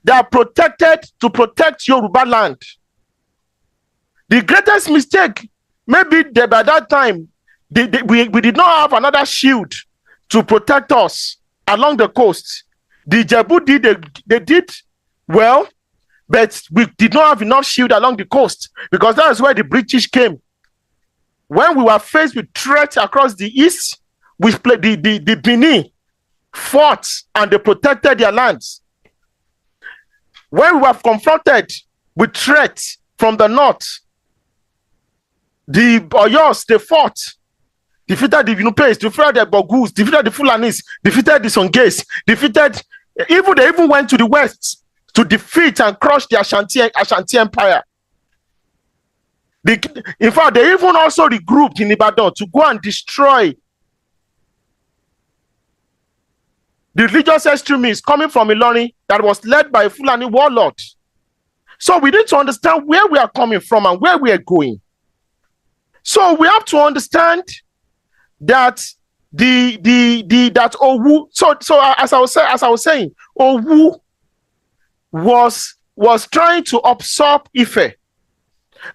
They are protected to protect Yoruba land. The greatest mistake, maybe by that time, we did not have another shield to protect us along the coast. The Jebu they did well, but we did not have enough shield along the coast, because that is where the British came. When we were faced with threats across the east, we played the Benin fought and they protected their lands. When we were confronted with threats from the north, the Oyos, they fought, defeated the Nupes, defeated the Bogus, defeated the Fulanis, defeated the Songhais, they even went to the west to defeat and crush the Ashanti Empire. In fact, they even also regrouped in Ibadan to go and destroy the religious extremists coming from Ilorin that was led by a Fulani warlord. So we need to understand where we are coming from and where we are going. So we have to understand that that Owu. So as I was saying, Owu was trying to absorb Ife.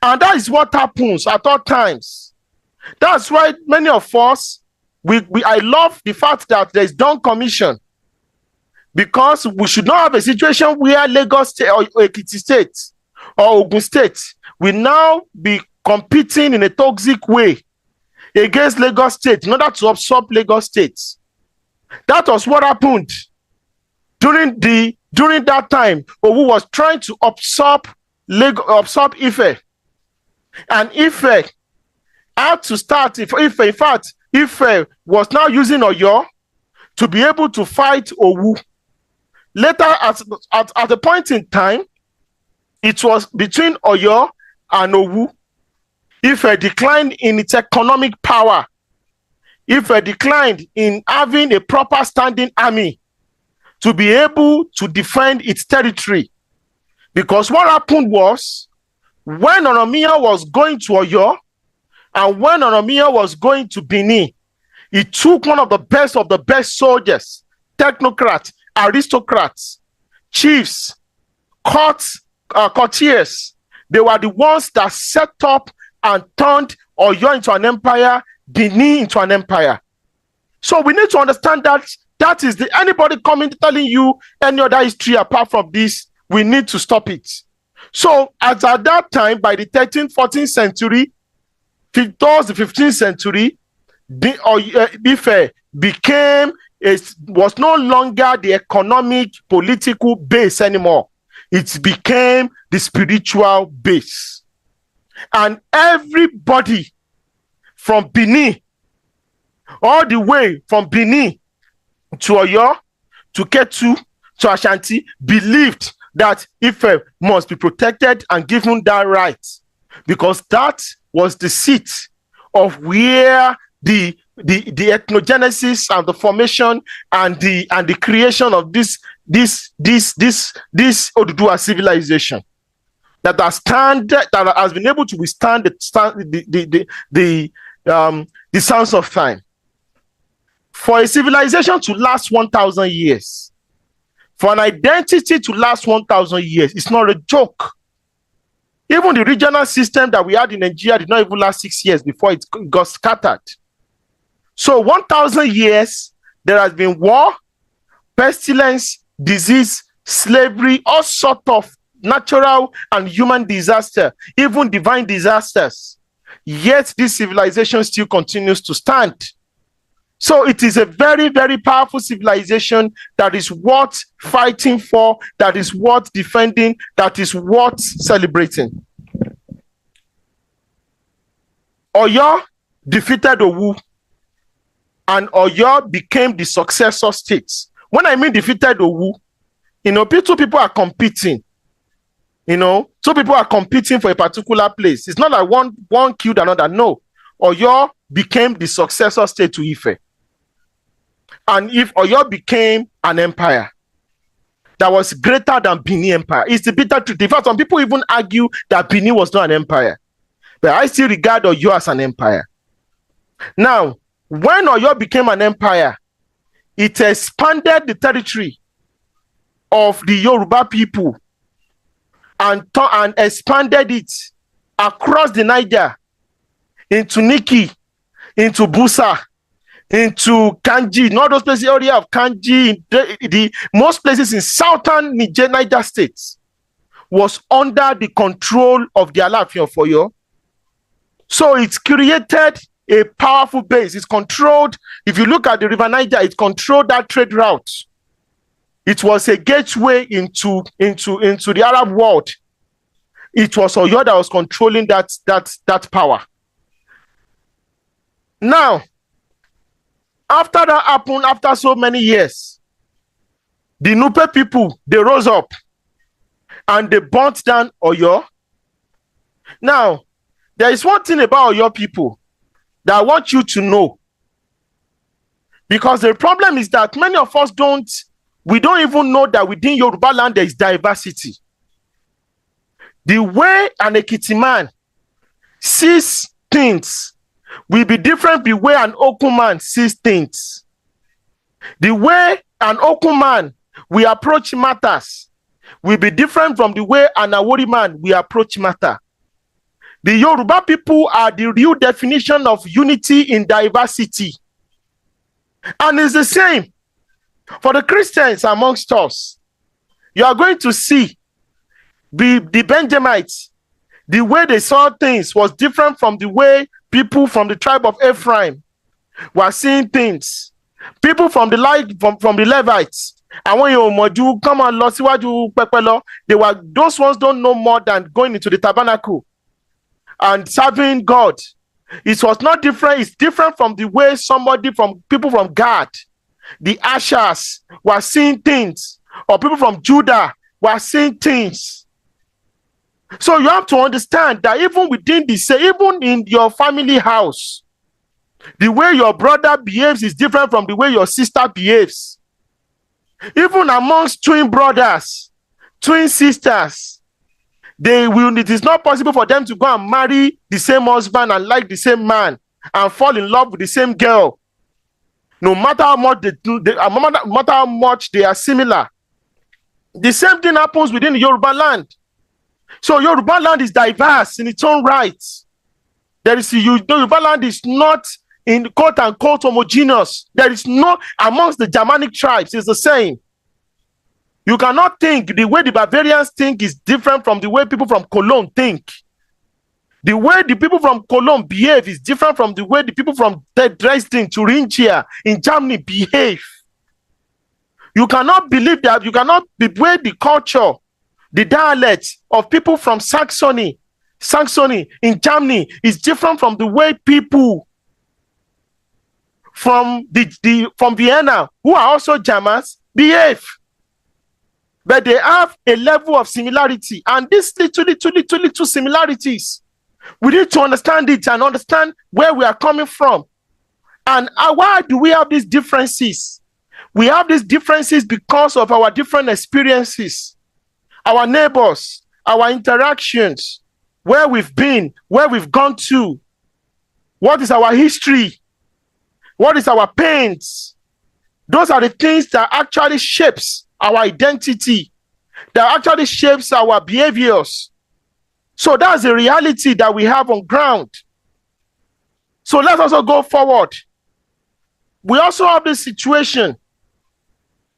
And that is what happens at all times. That's why many of us, I love the fact that there is Dawn Commission, because we should not have a situation where Lagos State or Ekiti State or Ogun State will now be competing in a toxic way against Lagos State in order to absorb Lagos State. That was what happened during that time. Owu was trying to absorb Ife. And Ife had to start, Ife was now using Oyo to be able to fight Owu. Later, at a point in time, it was between Oyo and Owu. Ife declined in its economic power. Ife declined in having a proper standing army to be able to defend its territory. Because what happened was, when Oromia was going to Oyo and when Oromia was going to Benin, he took one of the best soldiers, technocrats, aristocrats, chiefs, courtiers. They were the ones that set up and turned Oyo into an empire, Benin into an empire. So we need to understand that is anybody coming telling you any other history apart from this, we need to stop it. So as at that time, by the 13th, 14th century, towards the 15th century, Ife was no longer the economic, political base anymore. It became the spiritual base. And everybody from Benin, all the way from Benin to Oyo, to Ketu, to Ashanti, believed that Ife must be protected and given that right, because that was the seat of where the ethnogenesis and the formation and the creation of this Oduduwa civilization that has been able to withstand the sands of time. For a civilization to last 1,000 years, for an identity to last 1,000 years, it's not a joke. Even the regional system that we had in Nigeria did not even last 6 years before it got scattered. So 1,000 years, there has been war, pestilence, disease, slavery, all sorts of natural and human disaster, even divine disasters. Yet this civilization still continues to stand. So it is a very, very powerful civilization that is worth fighting for, that is worth defending, that is worth celebrating. Oyo defeated Owu, and Oyo became the successor state. When I mean defeated Owu, two people are competing. Two people are competing for a particular place. It's not like one killed another. No. Oyo became the successor state to Ife. And if Oyo became an empire that was greater than Benin Empire, it's the bitter truth. In fact, some people even argue that Benin was not an empire. But I still regard Oyo as an empire. Now, when Oyo became an empire, it expanded the territory of the Yoruba people and expanded it across the Niger, into Niki, into Busa, into Kanji, not those places, area of Kanji, the most places in southern Niger states was under the control of the Alaafin of Oyo. So it's created a powerful base. It's controlled. If you look at the River Niger, it controlled that trade route. It was a gateway into the Arab world. It was Oyo that was controlling that power. Now, after that happened, after so many years, the Nupe people, they rose up and they burnt down Oyo. Now, there is one thing about Oyo people that I want you to know. Because the problem is that many of us we don't even know that within Yoruba land there is diversity. The way an Ekiti man sees things will be different the way an Oku man sees things. The way an Oku man will approach matters will be different from the way an Awori man will approach matter. The Yoruba people are the real definition of unity in diversity. And it's the same for the Christians amongst us. You are going to see the Benjamites, the way they saw things was different from the way people from the tribe of Ephraim were seeing things. People from the Levites, and when you come on, those ones don't know more than going into the tabernacle and serving God. It was not different. It's different from the way people from Gad, the Ashers, were seeing things, or people from Judah were seeing things. So you have to understand that even even in your family house, the way your brother behaves is different from the way your sister behaves. Even amongst twin brothers, twin sisters, it is not possible for them to go and marry the same husband and like the same man and fall in love with the same girl. No matter how much no matter how much they are similar. The same thing happens within the Yoruba land. So Yoruba land is diverse in its own right. Yoruba land is not in quote unquote homogeneous. There is no amongst the Germanic tribes. It's the same. You cannot think the way the barbarians think is different from the way people from Cologne think. The way the people from Cologne behave is different from the way the people from Dresden, Thuringia in Germany behave. You cannot believe that. You cannot be where the culture, the dialect of people from Saxony in Germany is different from the way people from Vienna, who are also Germans, behave. But they have a level of similarity, and these little similarities, we need to understand it and understand where we are coming from. And why do we have these differences? We have these differences because of our different experiences, our neighbors, our interactions, where we've been, where we've gone to, what is our history, what is our pains. Those are the things that actually shapes our identity, that actually shapes our behaviors. So that's the reality that we have on ground. So let's also go forward. We also have this situation.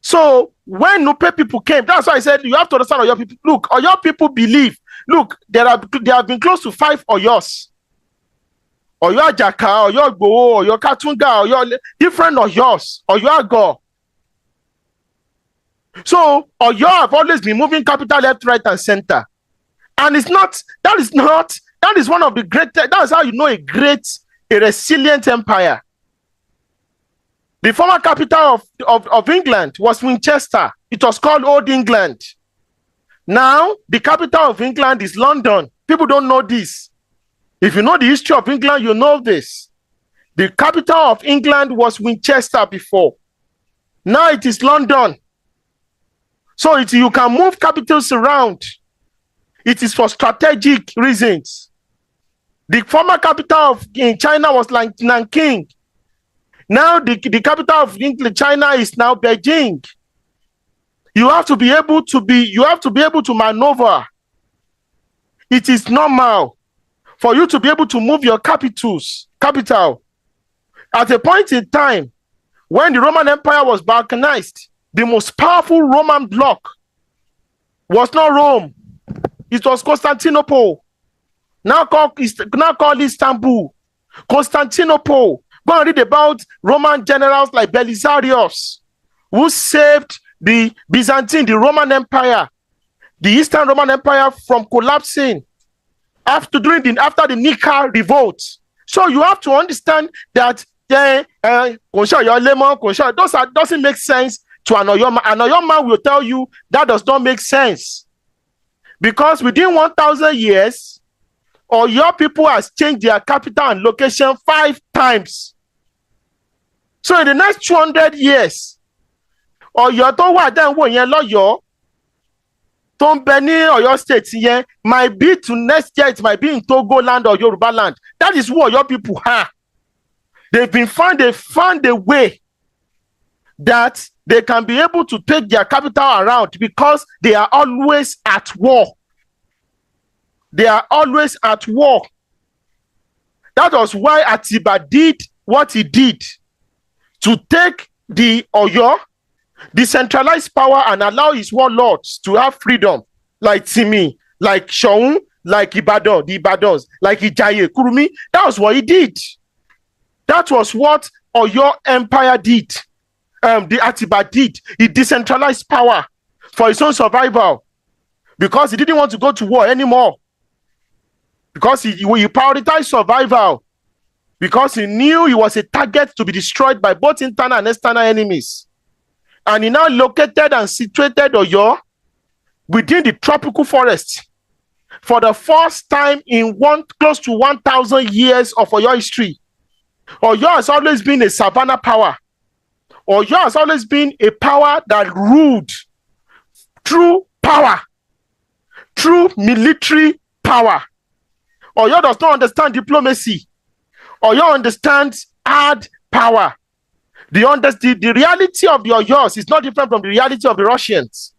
So when Nupe people came, that's why I said you have to understand Oyo people. Look, Oyo people believe. Look, there have been close to 5 Oyos. Oyo Ajaka, Oyo Igboho, Oyo Katunga, Oyo different Oyos, Oyo Ago. So Oyo have always been moving capital left, right, and center. And that is one of the greatest, that's how you know a resilient empire. The former capital of England was Winchester. It was called Old England. Now, the capital of England is London. People don't know this. If you know the history of England, you know this. The capital of England was Winchester before. Now it is London. So you can move capitals around. It is for strategic reasons. The former capital in China was like Nanking. Now the capital of China is now Beijing. You have to be able to maneuver. It is normal for you to be able to move your capital. At a point in time when the Roman Empire was balkanized, the most powerful Roman bloc was not Rome. It was Constantinople. Now called Istanbul. Constantinople. Go and read about Roman generals like Belisarius, who saved the Roman Empire, the Eastern Roman Empire from collapsing after the Nika revolt. So you have to understand that doesn't make sense to an Oyo man. An Oyo man will tell you that does not make sense. Because within 1,000 years, Oyo people has changed their capital and location 5 times. So in the next 200 years, Oyo tó wà dẹ́n wò yẹn lọ́yọ̀ọ́ tó ń bẹ ní Oyo state yẹn might be to next year, it might be in Togo land or Yoruba land. That is who Oyo people are. They found a way that they can be able to take their capital around because they are always at war. They are always at war. That was why Atiba did what he did, to take the Oyo, decentralized power, and allow his warlords to have freedom, like Timi, like Shoun, like Ibadan, the Ibadans, like Ijaye, Kurumi. That was what he did. That was what Oyo Empire did. The Atiba did. He decentralized power for his own survival because he didn't want to go to war anymore. Because he prioritized survival. Because he knew he was a target to be destroyed by both internal and external enemies. And he now located and situated Oyo within the tropical forest. For the first time in close to 1,000 years of Oyo history, Oyo has always been a savannah power. Oyo has always been a power that ruled through power, through military power. Oyo does not understand diplomacy. Oyo understands hard power. The reality of the Oyos is not different from the reality of the Russians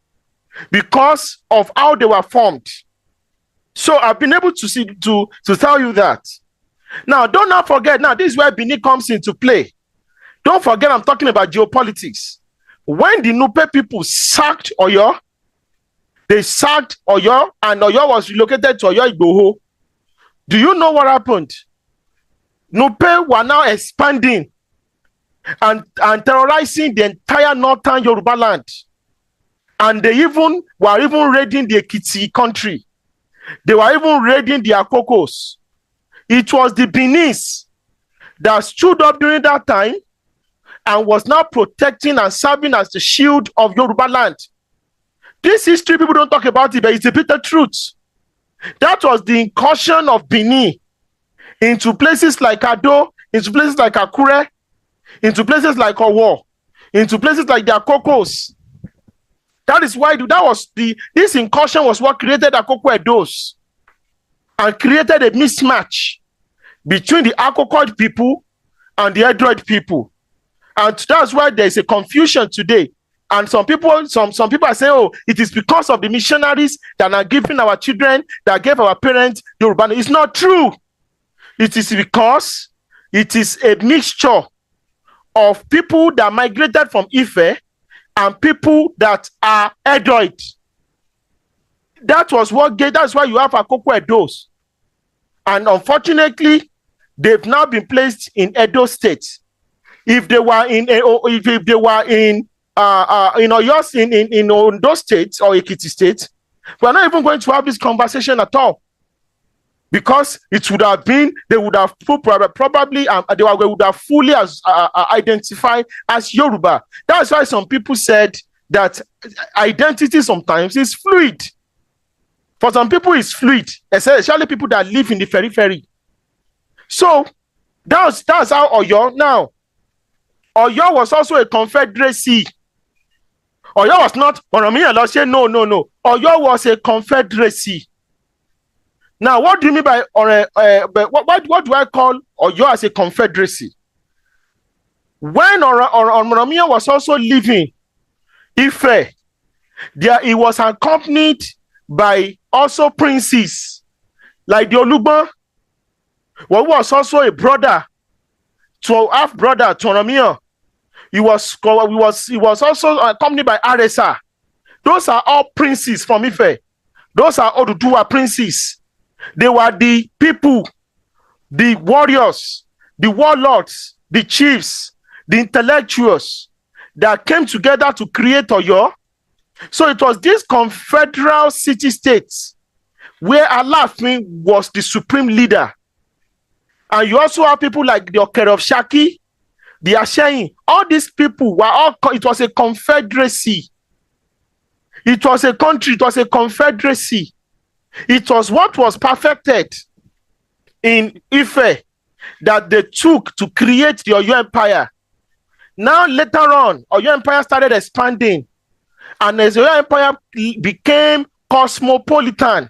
because of how they were formed. So I've been able to tell you that. Now, don't not forget, now this is where Benin comes into play. Don't forget I'm talking about geopolitics. When the Nupe people sacked Oyo, they sacked Oyo and Oyo was relocated to Oyo Igboho. Do you know what happened? Nupe were now expanding and terrorizing the entire northern Yoruba land. And they were raiding the Ekiti country. They were even raiding the Akokos. It was the Benis that stood up during that time and was now protecting and serving as the shield of Yoruba land. This history, people don't talk about it, but it's a bitter truth. That was the incursion of Benin into places like Ado, into places like Akure, into places like Owo, into places like the Akokos. That is why this incursion was what created Akoko Edos and created a mismatch between the Akoko people and the Edroid people. And that's why there's a confusion today. And some people are saying, oh, it is because of the missionaries that are giving our children, that gave our parents Yoruba. It's not true. It is because it is a mixture of people that migrated from Ife and people that are Edroid. That's why you have Akoko Edos. And unfortunately, they've now been placed in Edo State. If they were in if they were in Ondo State or Ekiti State, we're not even going to have this conversation at all, because it would have been, they would have probably they would have fully identified as Yoruba. That's why some people said that identity sometimes is fluid. For some people, it's fluid, especially people that live in the periphery. So that's how Oyo now. Oyo was also a confederacy. Oyo was not Oromia. Let's say no. Oyo was a confederacy. Now, what do you mean by what do I call Oyo as a confederacy? When Oromia was also living Ife, there he was accompanied by also princes like the Oluban, who was also a brother to half brother to Oromia. He was also accompanied by Aresa. Those are all princes from Ife. Those are Oduduwa princes. They were the people, the warriors, the warlords, the chiefs, the intellectuals that came together to create Oyo. So it was these confederal city-states where Alafin was the supreme leader. And you also have people like the Okere of Shaki, the Asheyin. All these people were all, it was a confederacy. It was a country, it was a confederacy. It was what was perfected in Ife that they took to create the Oyo Empire. Now later on, Oyo Empire started expanding. And as Oyo Empire became cosmopolitan,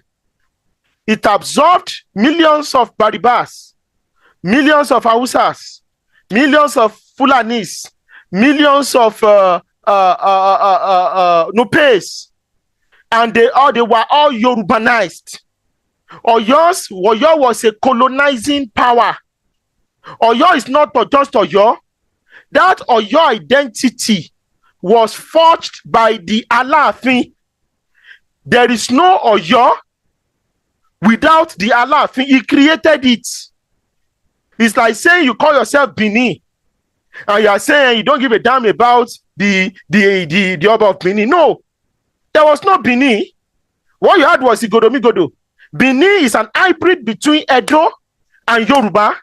it absorbed millions of Baribas, millions of Hausas, millions of Fulanis, millions of Nupes, and they were all Yorubanized. Oyo was a colonizing power. Oyo is not just Oyo. That Oyo identity was forged by the Alaafin. There is no Oyo without the Alaafin. He created it. It's like saying you call yourself Bini, and you are saying you don't give a damn about the Oba of Bini. No, there was no Bini. What you had was Igodomigodo. Bini is an hybrid between Edo and Yoruba.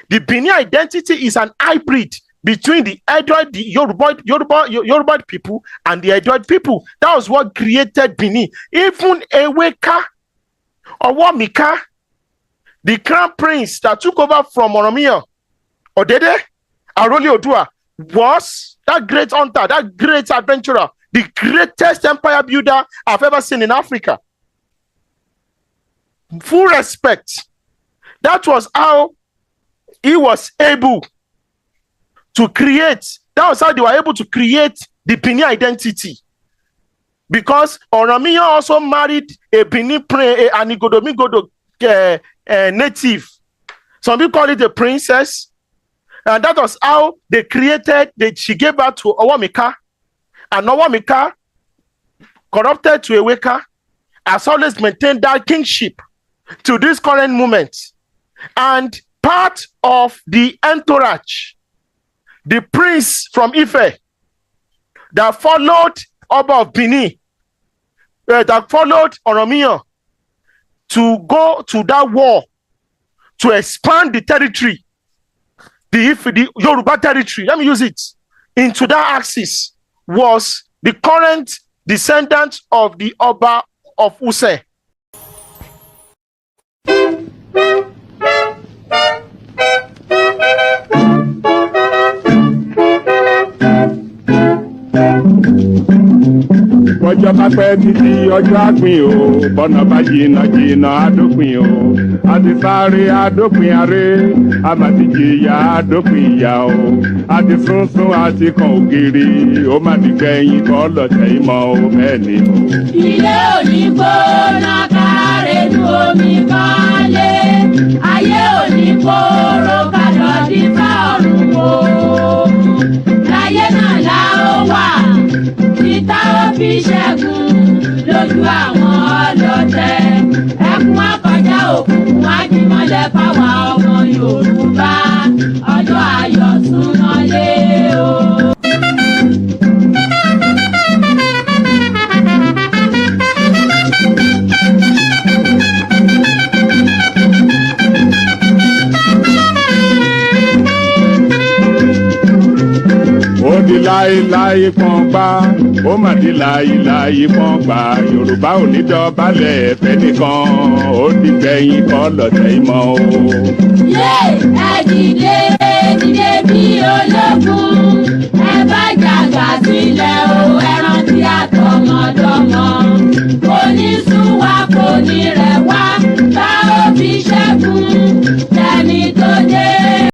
The Bini identity is an hybrid between the Edoid, the Yoruba people and the Edoid people. That was what created Bini. Even Eweka or Wamika, the crown prince that took over from Oromia, Odede, Aroli Odua, was that great hunter, that great adventurer, the greatest empire builder I've ever seen in Africa. Full respect. That was how he was able to create. That was how they were able to create the Bini identity. Because Oromia also married a Bini an Igodomigodo native. Some people call it a princess. And that was how they created, she gave birth to Owamika. And Owamika, corrupted to Eweka, has always maintained that kingship to this current moment. And part of the entourage, the prince from Ife, that followed Oba of Bini, that followed Oromia to go to that war to expand the territory, the Yoruba territory, let me use it, into that axis, was the current descendant of the Oba of Use. Ọjọ́ bá pẹ́ títí ọjọ́ àgbìn o, bọ́nà bá jìnnà jìnnà àdópin o. Àti sáré àdópin aré, àmàtìjìyà àdópin ìyà o. Àti sunsun àti kan ògiri, ó má ti gbẹ̀yìn kọ́ lọ́tẹ̀ ìmọ̀ o bẹ́ẹ̀ ni o. Ilé òní gbóná kárẹ́nu omi kọ́lé, ayé òní kóró kàdọ̀ dífá ọ̀run o. Láyé náà la ó wà, títà ó fi ṣẹ́gun lójú àwọn ọlọ́tẹ̀. Ẹkún akọjá òkùnkùn á fàájìmọ́lẹ̀ fáwa ọmọ Yorùbá ọjọ́ ayọ̀ súnmọ́lé o. Ó di láéláé pọ́n gbá ó mà di láéláé pọ́n gbá Yorùbá ò ní dọ̀bálẹ̀ ẹ̀fẹ́ nìkan ó di gbẹ̀yìn kọ́ lọ́tẹ̀ ìmọ̀ o. Yé ẹ dìde dìde bí ológun ẹ bá jàgà sí